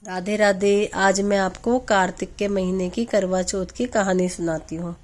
राधे राधे। आज मैं आपको कार्तिक के महीने की करवा चौथ की कहानी सुनाती हूँ।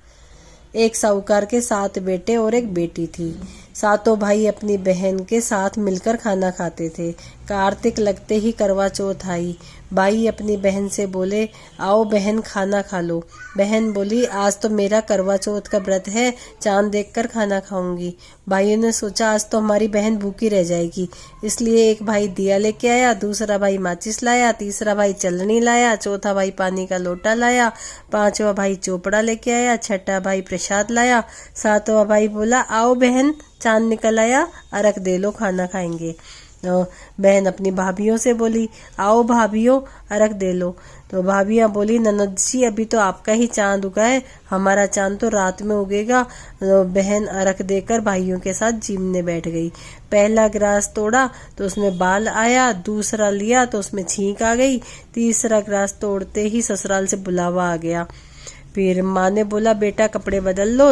एक साहूकार के 7 बेटे और एक बेटी थी। सातों भाई अपनी बहन के साथ मिलकर खाना खाते थे। कार्तिक लगते ही करवा चौथ आई। भाई अपनी बहन से बोले, आओ बहन खाना खा लो। बहन बोली, आज तो मेरा करवा चौथ का व्रत है, चांद देखकर खाना खाऊंगी। भाइयों ने सोचा आज तो हमारी बहन भूखी रह जाएगी, इसलिए एक भाई दिया लेके आया, दूसरा भाई माचिस लाया, तीसरा भाई चलनी लाया, चौथा भाई पानी का लोटा लाया, पांचवा भाई चोपड़ा लेके आया, छठा भाई प्रसाद लाया, सातवां भाई बोला, आओ बहन चांद निकल आया, अरग दे लो खाना खाएंगे। तो बहन अपनी भाभीियों से बोली, आओ भाभीियों अरग दे लो। तो भाभियां बोली, ननद जी अभी तो आपका ही चांद उगा है, हमारा चांद तो रात में उगेगा। तो बहन अरग देकर भाइयों के साथ जीमने बैठ गई। पहला ग्रास तोड़ा तो उसमें बाल आया, दूसरा लिया तो उसमें छींक आ गई, तीसरा ग्रास तोड़ते ही ससुराल से बुलावा आ गया। फिर माँ ने बोला, बेटा कपड़े बदल लो।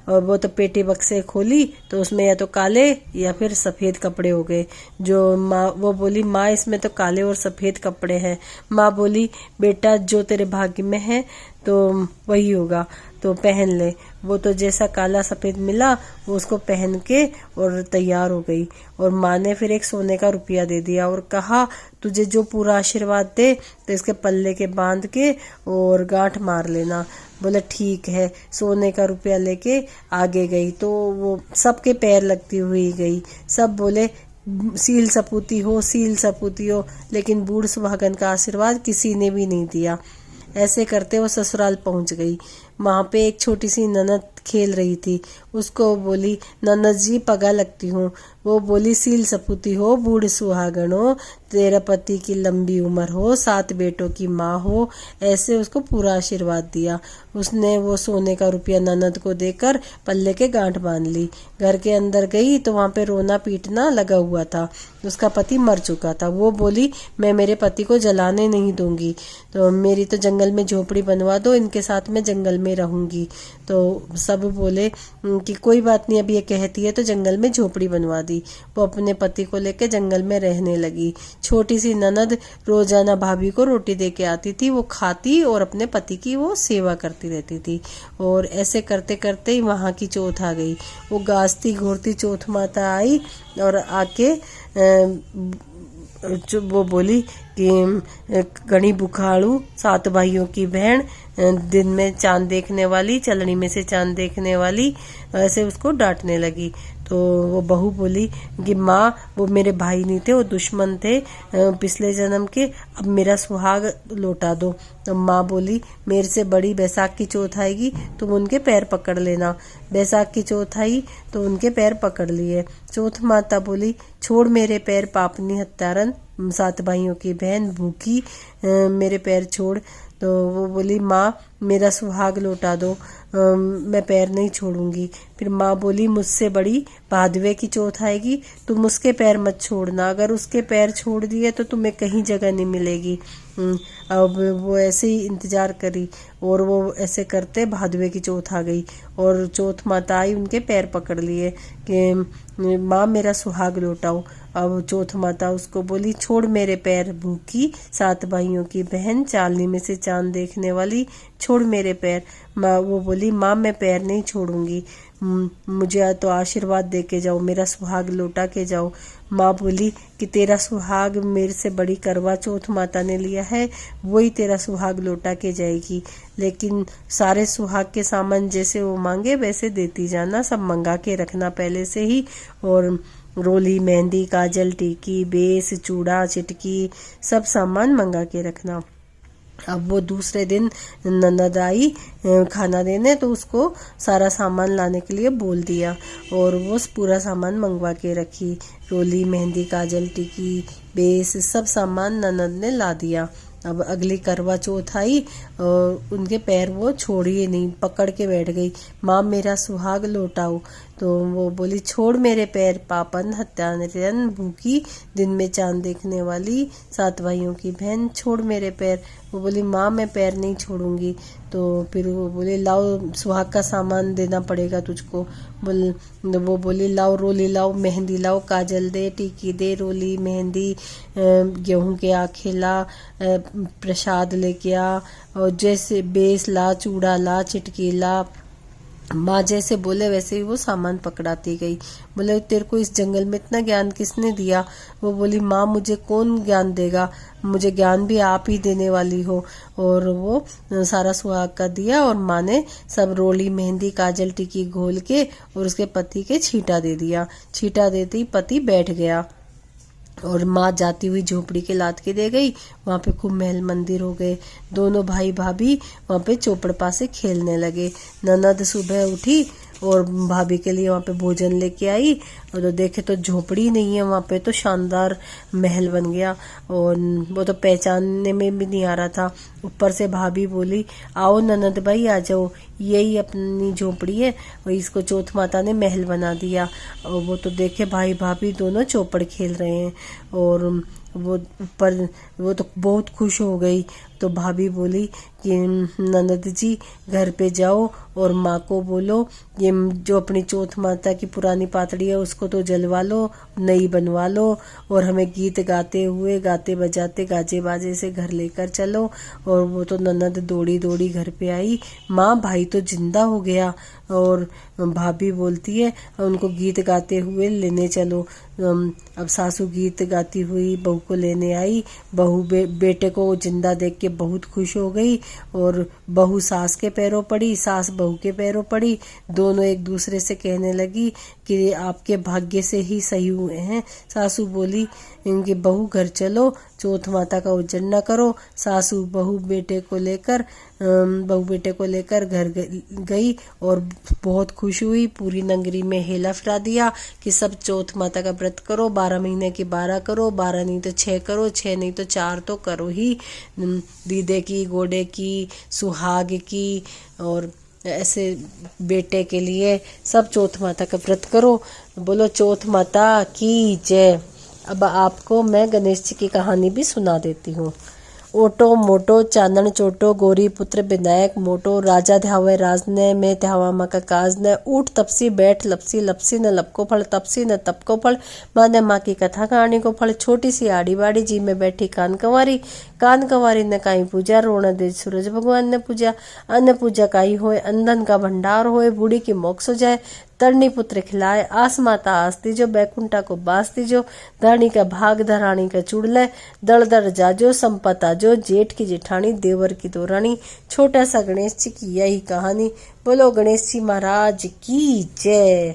और वो तो पेटी बक्से खोली तो उसमें या तो काले या फिर सफेद कपड़े हो गए। जो माँ वो बोली, माँ इसमें तो काले और सफेद कपड़े हैं। माँ बोली, बेटा जो तेरे भाग्य में है तो वही होगा, तो पहन ले। वो तो जैसा काला सफेद मिला वो उसको पहन के और तैयार हो गई। और माँ ने फिर एक सोने का रुपया दे दिया और कहा, तुझे जो पूरा आशीर्वाद दे तो इसके पल्ले के बांध के और गांठ मार लेना। बोले ठीक है। सोने का रुपया लेके आगे गई तो वो सबके पैर लगती हुई गई। सब बोले, सील सपूती हो, सील सपूती हो, लेकिन बूढ़ सुहागन का आशीर्वाद किसी ने भी नहीं दिया। ऐसे करते वो ससुराल पहुंच गई। वहां पे एक छोटी सी ननद खेल रही थी। उसको बोली, ननद जी पगा लगती हूँ। वो बोली, सील सपूती हो, बूढ़ सुहागन हो, तेरा पति की लंबी उम्र हो, 7 बेटों की माँ हो। ऐसे उसको पूरा आशीर्वाद दिया। उसने वो सोने का रुपया ननद को देकर पल्ले के गांठ बांध ली। घर के अंदर गई तो वहां पे रोना पीटना लगा हुआ था। उसका पति मर चुका था। वो बोली, मैं मेरे पति को जलाने नहीं दूंगी, तो मेरी तो जंगल में झोपड़ी बनवा दो, इनके साथ मैं जंगल में रहूंगी। तो सब बोले कि कोई बात नहीं, अब ये कहती है तो जंगल में झोपड़ी बनवा दी। वो अपने पति को लेके जंगल में रहने लगी। छोटी सी ननद रोजाना भाभी को रोटी दे के आती थी, वो खाती और अपने पति की वो सेवा करती रहती थी। और ऐसे करते करते ही वहां की चौथ आ गई। वो गाजती घोरती चौथ माता आई और आके वो बोली कि गणी बुखाड़ू 7 भाइयों की बहन, दिन में चांद देखने वाली, चलनी में से चांद देखने वाली, ऐसे उसको डांटने लगी। तो वो बहू बोली कि माँ, वो मेरे भाई नहीं थे, वो दुश्मन थे पिछले जन्म के, अब मेरा सुहाग लौटा दो। तो माँ बोली, मेरे से बड़ी बैसाख की चौथ आएगी, तुम उनके पैर पकड़ लेना। बैसाख की चौथ आई तो उनके पैर पकड़ लिए। चौथ माता बोली, छोड़ मेरे पैर पापनी हत्यारन, 7 भाइयों की बहन भूखी, मेरे पैर छोड़। तो वो बोली, माँ मेरा सुहाग लौटा दो, मैं पैर नहीं छोड़ूंगी। फिर माँ बोली, मुझसे बड़ी भादवे की चौथ आएगी, तुम उसके पैर मत छोड़ना, अगर उसके पैर छोड़ दिए तो तुम्हें कहीं जगह नहीं मिलेगी। अब वो ऐसे ही इंतजार करी और वो ऐसे करते भादवे की चौथ आ गई और चौथ माता आई, उनके पैर पकड़ लिए कि माँ मेरा सुहाग लौटाओ। अब चौथ माता उसको बोली, छोड़ मेरे पैर भूखी, 7 भाइयों की बहन, चालनी में से चांद देखने वाली, छोड़ मेरे पैर। माँ वो बोली, माँ मैं पैर नहीं छोड़ूंगी, मुझे तो आशीर्वाद दे के जाओ, मेरा सुहाग लौटा के जाओ। माँ बोली कि तेरा सुहाग मेरे से बड़ी करवा चौथ माता ने लिया है, वही तेरा सुहाग लौटा के जाएगी, लेकिन सारे सुहाग के सामान जैसे वो मांगे वैसे देती जाना, सब मंगा के रखना पहले से ही। और रोली, मेहंदी, काजल, टीकी, बेस, चूड़ा, चिटकी, सब सामान मंगा के रखना। अब वो दूसरे दिन ननद आई खाना देने, तो उसको सारा सामान लाने के लिए बोल दिया और वो पूरा सामान मंगवा के रखी। रोली, मेहंदी, काजल, टिकी, बेस, सब सामान ननद ने ला दिया। अब अगली करवा चौथ आई और उनके पैर वो छोड़िए नहीं, पकड़ के बैठ गई, माँ मेरा सुहाग लौटाओ। तो वो बोली छोड़ मेरे पैर पापन हत्यान भूखी दिन में चांद देखने वाली 7 भाइयों की बहन छोड़ मेरे पैर। वो बोली माँ मैं पैर नहीं छोड़ूंगी। तो फिर वो बोले लाओ सुहाग का सामान देना पड़ेगा तुझको। वो बोली लाओ रोली लाओ मेहंदी लाओ काजल दे टीकी दे रोली मेहंदी गेहूं के आखे ला प्रसाद लेके आ और जैसे बेस ला चूड़ा ला चिटकी ला। माँ जैसे बोले वैसे ही वो सामान पकड़ाती गई। बोले तेरे को इस जंगल में इतना ज्ञान किसने दिया। वो बोली माँ मुझे कौन ज्ञान देगा, मुझे ज्ञान भी आप ही देने वाली हो। और वो सारा सुहाग का दिया और माँ ने सब रोली मेहंदी काजल टिकी घोल के और उसके पति के छींटा दे दिया। छींटा देते ही पति बैठ गया और माँ जाती हुई झोपड़ी के लाद के दे गई। वहाँ पे खूब महल मंदिर हो गए। दोनों भाई भाभी वहाँ पे चौपड़ से खेलने लगे। ननद सुबह उठी और भाभी के लिए वहाँ पे भोजन लेके आई और तो देखे तो झोपड़ी नहीं है, वहाँ पे तो शानदार महल बन गया और वो तो पहचानने में भी नहीं आ रहा था। ऊपर से भाभी बोली आओ ननद भाई आ जाओ, यही अपनी झोपड़ी है और इसको चौथ माता ने महल बना दिया। और वो तो देखे भाई भाभी दोनों चौपड़ खेल रहे हैं और वो ऊपर वो तो बहुत खुश हो गई। तो भाभी बोली कि ननद जी घर पे जाओ और माँ को बोलो ये जो अपनी चौथ माता की पुरानी पातड़ी है उसको तो जलवा लो, नई बनवा लो और हमें गीत गाते हुए गाते बजाते गाजे बाजे से घर लेकर चलो। और वो तो ननद दौड़ी दौड़ी घर पे आई। माँ भाई तो जिंदा हो गया। और भाभी बोलती है उनको गीत गाते हुए लेने चलो। अब सासू गीत गाती हुई बहू को लेने आई। बहू बेटे को जिंदा देख के बहुत खुश हो गई और बहू सास के पैरों पड़ी, सास बहू के पैरों पड़ी। दोनों एक दूसरे से कहने लगी कि आपके भाग्य से ही सही हुए हैं। सासू बोली इनके बहू घर चलो, चौथ माता का उज्जैन न करो। सासू बहू बेटे को लेकर घर गई और बहुत खुश हुई। पूरी नगरी में हेला फिरा दिया कि सब चौथ माता का व्रत करो, 12 महीने की 12 करो, 12 नहीं तो 6 करो, 6 नहीं तो 4 तो करो ही। दीदे की गोडे की सुहाग की और ऐसे बेटे के लिए सब चौथ माता का व्रत करो। बोलो चौथ माता की जय। अब आपको मैं गणेश जी की कहानी भी सुना देती हूँ। ओटो मोटो चांदन चोटो गोरी पुत्र विनायक मोटो राजा ध्यावे राजने में ध्यावा माँ का काज न ऊट तपसी बैठ लपसी लपसी न लपको फल तपसी न तपको फल माँ ने माँ की कथा कहानी को फल छोटी सी आड़ी बाड़ी जी में बैठी कान कवारी न काई पूजा रोना दे सूरज भगवान ने पूजा अन्न पूजा काई होए अंधन का भंडार होए बूढ़ी की मोक्ष हो जाए तरणी पुत्र खिलाए आस माता आस्ती जो बैकुंठा को बास्ती जो धरणी का भाग धरानी का चुड़ले दड़ दड़ जाजो संपता जो जेठ की जेठानी देवर की दो रानी। छोटा सा गणेश जी की यही कहानी। बोलो गणेश जी महाराज की जय।